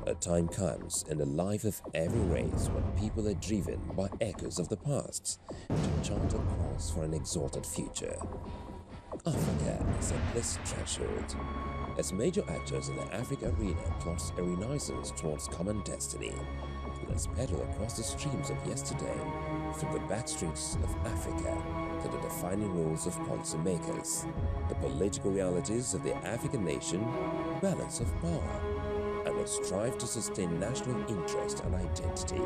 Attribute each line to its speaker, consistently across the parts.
Speaker 1: A time comes in the life of every race when people are driven by echoes of the past to chart a course for an exalted future. Africa is a blessed threshold. As major actors in the Africa arena plots a renaissance towards common destiny, let's pedal across the streams of yesterday, from the backstreets of Africa to the defining roles of policymakers, the political realities of the African nation, balance of power, and the strive to sustain national interest and identity.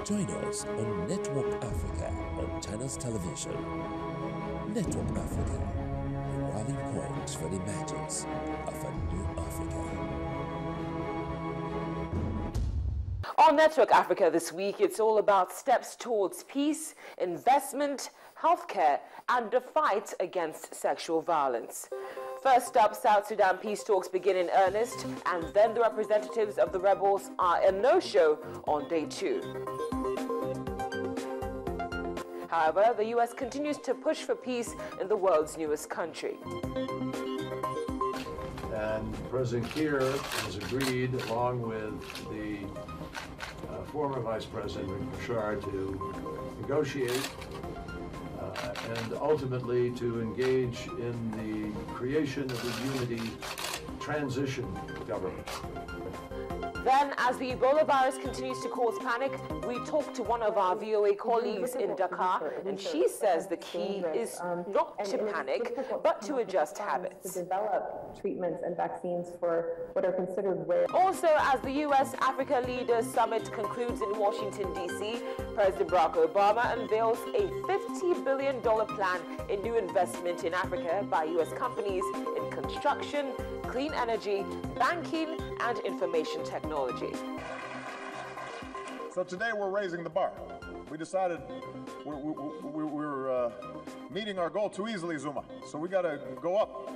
Speaker 1: Join us on Network Africa on Channels Television. Network Africa, a rallying point for the emergence of a new Africa.
Speaker 2: On Network Africa this week, it's all about steps towards peace, investment, healthcare, and the fight against sexual violence. First up, South Sudan peace talks begin in earnest, and then the representatives of the rebels are a no-show on day 2. However, the U.S. continues to push for peace in the world's newest country.
Speaker 3: And President Kiir has agreed, along with the former Vice President Rick Bashar, to negotiate and ultimately to engage in the creation of a unity transition government.
Speaker 2: Then, as the Ebola virus continues to cause panic, we talk to one of our VOA colleagues in Dakar, and she says the key is not to panic, but to adjust habits.
Speaker 4: To develop treatments and vaccines for what are considered rare.
Speaker 2: Also, as the U.S.-Africa Leaders Summit concludes in Washington, D.C., President Barack Obama unveils a $50 billion plan in new investment in Africa by U.S. companies in construction, clean energy, banking, and information technology.
Speaker 5: So today we're raising the bar. We decided we're meeting our goal too easily, Zuma. So we got to go up.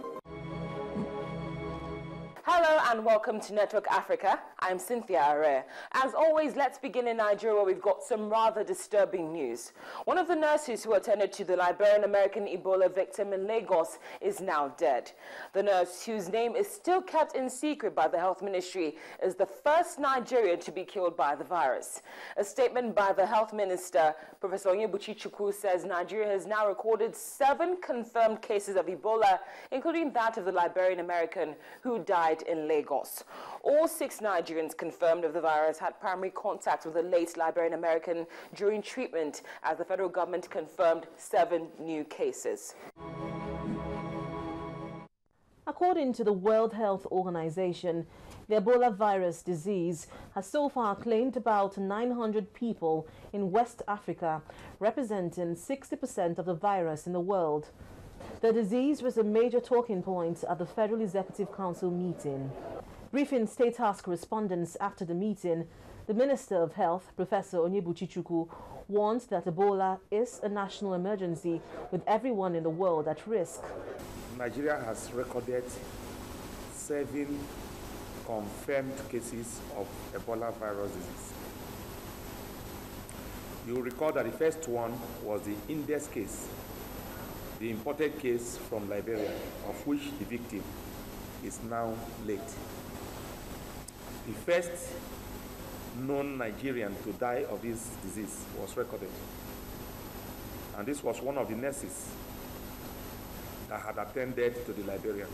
Speaker 2: Hello and welcome to Network Africa. I'm Cynthia Are. As always, let's begin in Nigeria, where we've got some rather disturbing news. One of the nurses who attended to the Liberian-American Ebola victim in Lagos is now dead. The nurse, whose name is still kept in secret by the health ministry, is the first Nigerian to be killed by the virus. A statement by the health minister, Professor Onyebụchi, says Nigeria has now recorded 7 confirmed cases of Ebola, including that of the Liberian-American who died in Lagos. All 6 Nigerians confirmed of the virus had primary contact with the late Liberian-American during treatment, as the federal government confirmed 7 new cases.
Speaker 6: According to the World Health Organization, the Ebola virus disease has so far claimed about 900 people in West Africa, representing 60% of the virus in the world. The disease was a major talking point at the Federal Executive Council meeting. Briefing State House correspondents after the meeting, the Minister of Health, Professor Onyebụchi, warned that Ebola is a national emergency with everyone in the world at risk.
Speaker 7: Nigeria has recorded 7 confirmed cases of Ebola virus disease. You will recall that the first one was the index case, the imported case from Liberia, of which the victim is now late. The first known Nigerian to die of this disease was recorded. And this was one of the nurses that had attended to the Liberian.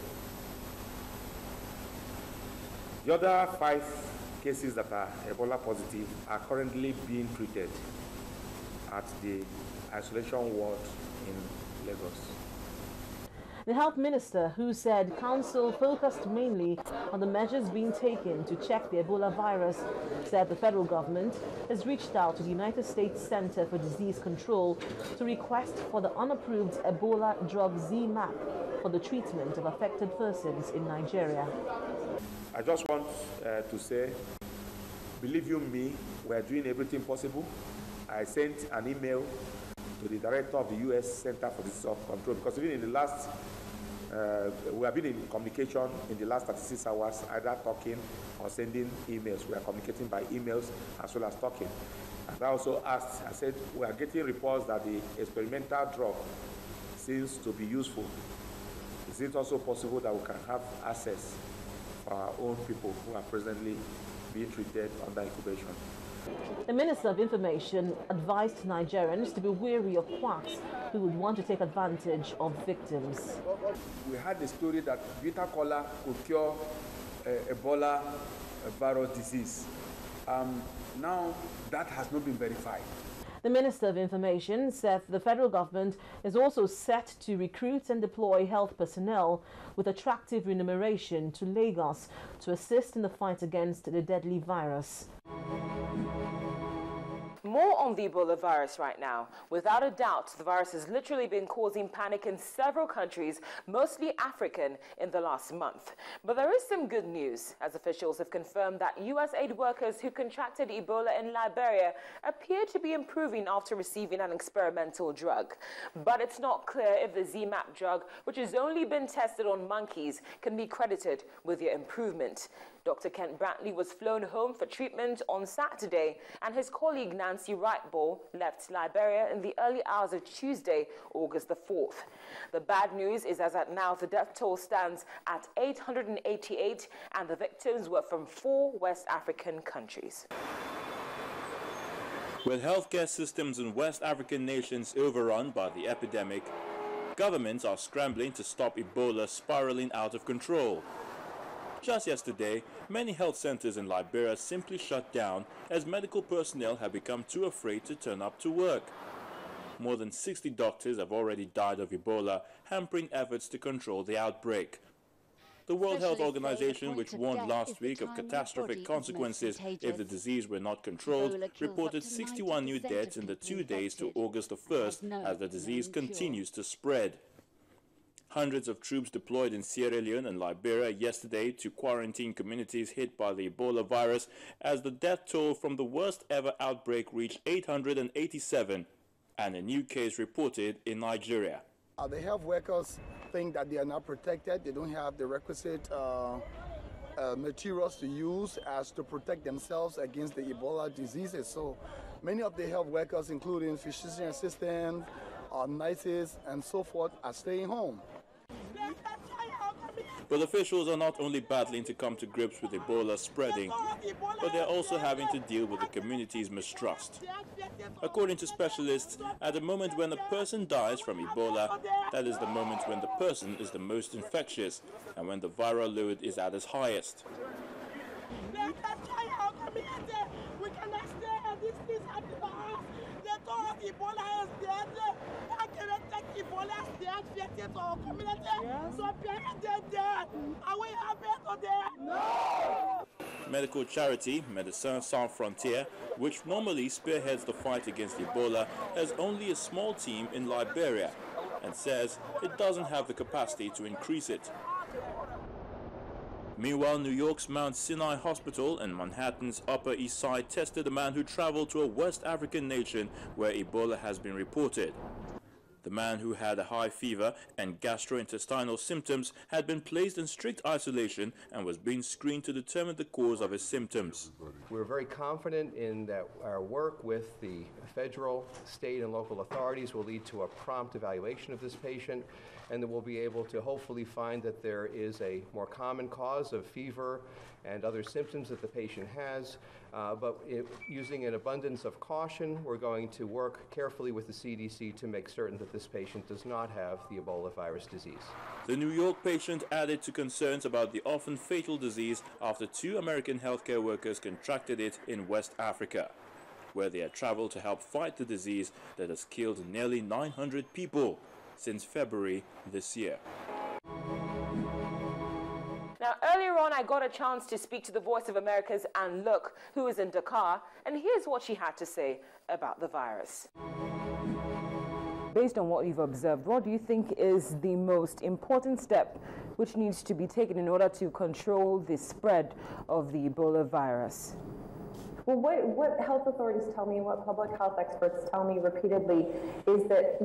Speaker 7: The other 5 cases that are Ebola positive are currently being treated at the isolation ward in Lagos.
Speaker 6: The health minister, who said council focused mainly on the measures being taken to check the Ebola virus, said the federal government has reached out to the United States Center for Disease Control to request for the unapproved Ebola drug Z-map for the treatment of affected persons in Nigeria.
Speaker 7: I just want to say, believe you me, we are doing everything possible. I sent an email to the director of the U.S. Center for Disease Control, because even in the last, we have been in communication in the last 36 hours, either talking or sending emails. We are communicating by emails as well as talking. And I also asked, I said, we are getting reports that the experimental drug seems to be useful. Is it also possible that we can have access our own people who are presently being treated under incubation.
Speaker 6: The Minister of Information advised Nigerians to be wary of quacks who would want to take advantage of victims.
Speaker 7: We had the story that bitter kola could cure Ebola virus disease. Now that has not been verified.
Speaker 6: The Minister of Information said the federal government is also set to recruit and deploy health personnel with attractive remuneration to Lagos to assist in the fight against the deadly virus.
Speaker 2: More on the Ebola virus right now. Without a doubt, the virus has literally been causing panic in several countries, mostly African, in the last month. But there is some good news, as officials have confirmed that U.S. aid workers who contracted Ebola in Liberia appear to be improving after receiving an experimental drug. But it's not clear if the ZMapp drug, which has only been tested on monkeys, can be credited with the improvement. Dr. Kent Brantley was flown home for treatment on Saturday, and his colleague Nancy Wright-Ball left Liberia in the early hours of Tuesday, August the 4th. The bad news is, as at now, the death toll stands at 888, and the victims were from 4 West African countries.
Speaker 8: With healthcare systems in West African nations overrun by the epidemic, governments are scrambling to stop Ebola spiraling out of control. Just yesterday, many health centers in Liberia simply shut down as medical personnel have become too afraid to turn up to work. More than 60 doctors have already died of Ebola, hampering efforts to control the outbreak. The World Health Organization, which warned last week of catastrophic consequences if the disease were not controlled, reported 61 new deaths in the 2 days to August the 1st as the disease continues to spread. Hundreds of troops deployed in Sierra Leone and Liberia yesterday to quarantine communities hit by the Ebola virus as the death toll from the worst ever outbreak reached 887 and a new case reported in Nigeria.
Speaker 9: The health workers think that they are not protected. They don't have the requisite materials to use as to protect themselves against the Ebola diseases. So many of the health workers, including physician assistants, nurses, and so forth, are staying home.
Speaker 8: But officials are not only battling to come to grips with Ebola spreading, but they're also having to deal with the community's mistrust. According to specialists, at the moment when a person dies from Ebola, that is the moment when the person is the most infectious and when the viral load is at its highest.
Speaker 10: We cannot stay at this place at the house. They told us Ebola is dead. How can I take Ebola is dead to our community? So parents are dead. Are we happy today? No!
Speaker 8: Medical charity Médecins Sans Frontières, which normally spearheads the fight against Ebola, has only a small team in Liberia and says it doesn't have the capacity to increase it. Meanwhile, New York's Mount Sinai Hospital and Manhattan's Upper East Side tested a man who traveled to a West African nation where Ebola has been reported. The man, who had a high fever and gastrointestinal symptoms, had been placed in strict isolation and was being screened to determine the cause of his symptoms.
Speaker 11: We're very confident in that our work with the federal, state, and local authorities will lead to a prompt evaluation of this patient, and that we'll be able to hopefully find that there is a more common cause of fever and other symptoms that the patient has. But using an abundance of caution, we're going to work carefully with the CDC to make certain that this patient does not have the Ebola virus disease.
Speaker 8: The New York patient added to concerns about the often fatal disease after 2 American healthcare workers contracted it in West Africa, where they had traveled to help fight the disease that has killed nearly 900 people since February this year.
Speaker 2: Now, earlier on, I got a chance to speak to the Voice of America's Anne Look, who is in Dakar, and here's what she had to say about the virus. Based on what you've observed, what do you think is the most important step which needs to be taken in order to control the spread of the Ebola virus?
Speaker 4: Well, what health authorities tell me, what public health experts tell me repeatedly is that,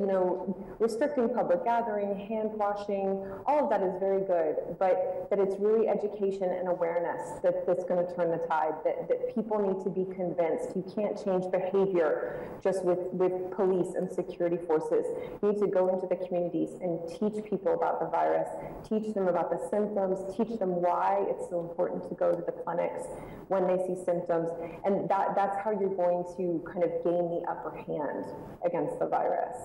Speaker 4: restricting public gathering, hand washing, all of that is very good, but that it's really education and awareness that's going to turn the tide, that people need to be convinced. You can't change behavior just with police and security forces. You need to go into the communities and teach people about the virus, teach them about the symptoms, teach them why it's so important to go to the clinics when they see symptoms, and that's how you're going to kind of gain the upper hand against the virus.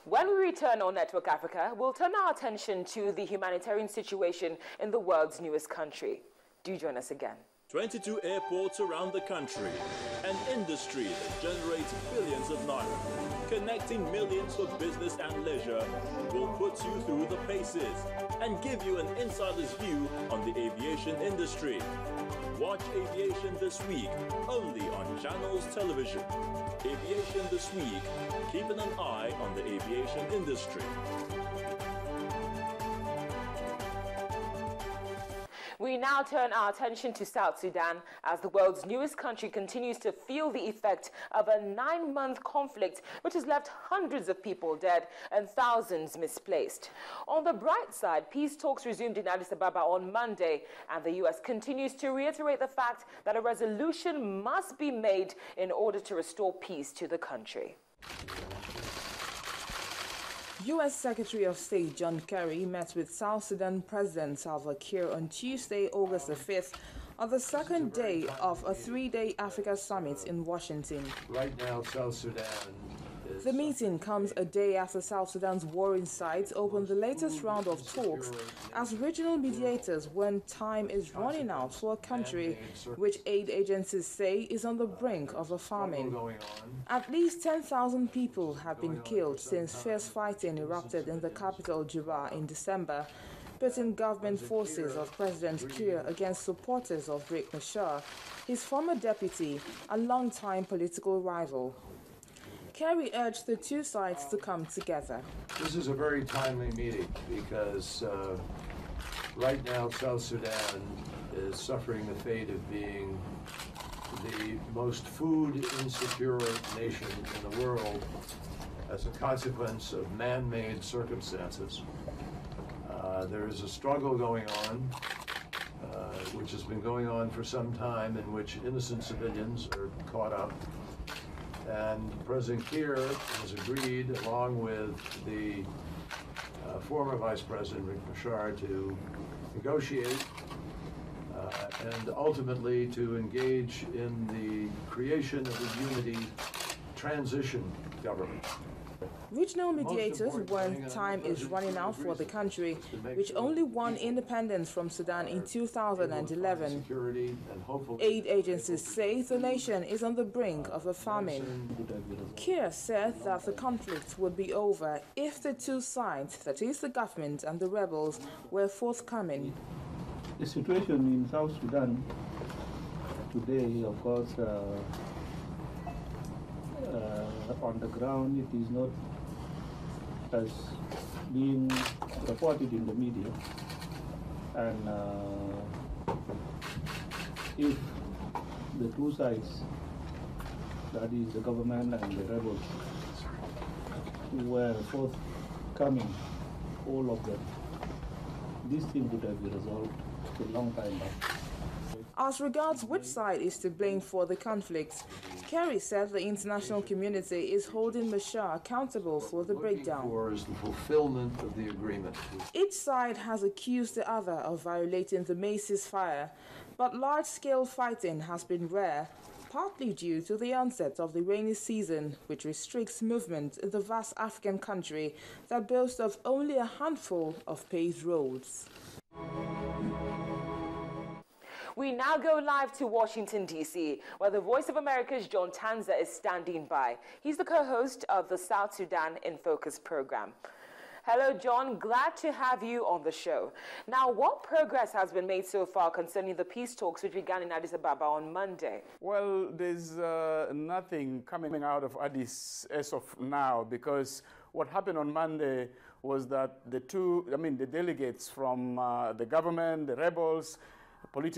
Speaker 2: When we return on Network Africa, we'll turn our attention to the humanitarian situation in the world's newest country. Do join us again.
Speaker 8: 22 airports around the country, an industry that generates billions of naira, connecting millions for business and leisure, will put you through the paces and give you an insider's view on the aviation industry. Watch Aviation This Week, only on Channels Television. Aviation This Week, keeping an eye on the aviation industry.
Speaker 2: We now turn our attention to South Sudan as the world's newest country continues to feel the effect of a 9-month conflict which has left hundreds of people dead and thousands misplaced. On the bright side, peace talks resumed in Addis Ababa on Monday, and the U.S. continues to reiterate the fact that a resolution must be made in order to restore peace to the country. U.S. Secretary of State John Kerry met with South Sudan President Salva Kiir on Tuesday, August the 5th, on the second day of a 3-day Africa summit in Washington.
Speaker 3: Right now, South Sudan is...
Speaker 2: The meeting comes a day after South Sudan's warring sides opened the latest round of talks as regional mediators when time is running out for a country which aid agencies say is on the brink of a famine. At least 10,000 people have been killed since fierce fighting erupted in the capital Juba in December, pitting government forces of President Kiir against supporters of Riek Machar, his former deputy and longtime political rival. Kerry urged the two sides to come together.
Speaker 3: This is a very timely meeting because right now South Sudan is suffering the fate of being the most food insecure nation in the world as a consequence of man-made circumstances. There is a struggle going on, which has been going on for some time, in which innocent civilians are caught up. And President Kiir has agreed, along with the former Vice President Riek Machar, to negotiate and ultimately to engage in the creation of a unity transition government.
Speaker 2: Regional mediators, when time is running out for the country, which only won independence from Sudan in 2011. Aid agencies say the nation is on the brink of a famine. Kiir said that the conflict would be over if the two sides, that is the government and the rebels, were forthcoming.
Speaker 12: The situation in South Sudan today, of course, on the ground, it is not as being reported in the media, and if the two sides, that is the government and the rebels, were forthcoming, all of them, this thing would have been resolved a long time back.
Speaker 2: As regards which side is to blame for the conflict, Kerry said the international community is holding Machar accountable for the breakdown.
Speaker 3: Is the fulfillment of the agreement.
Speaker 2: Each side has accused the other of violating the May ceasefire, but large-scale fighting has been rare, partly due to the onset of the rainy season, which restricts movement in the vast African country that boasts of only a handful of paved roads. We now go live to Washington, D.C., where the Voice of America's John Tanza is standing by. He's the co-host of the South Sudan in Focus program. Hello, John. Glad to have you on the show. Now, what progress has been made so far concerning the peace talks which began in Addis Ababa on Monday?
Speaker 13: Well, there's nothing coming out of Addis as of now, because what happened on Monday was that the delegates from the government, the rebels, political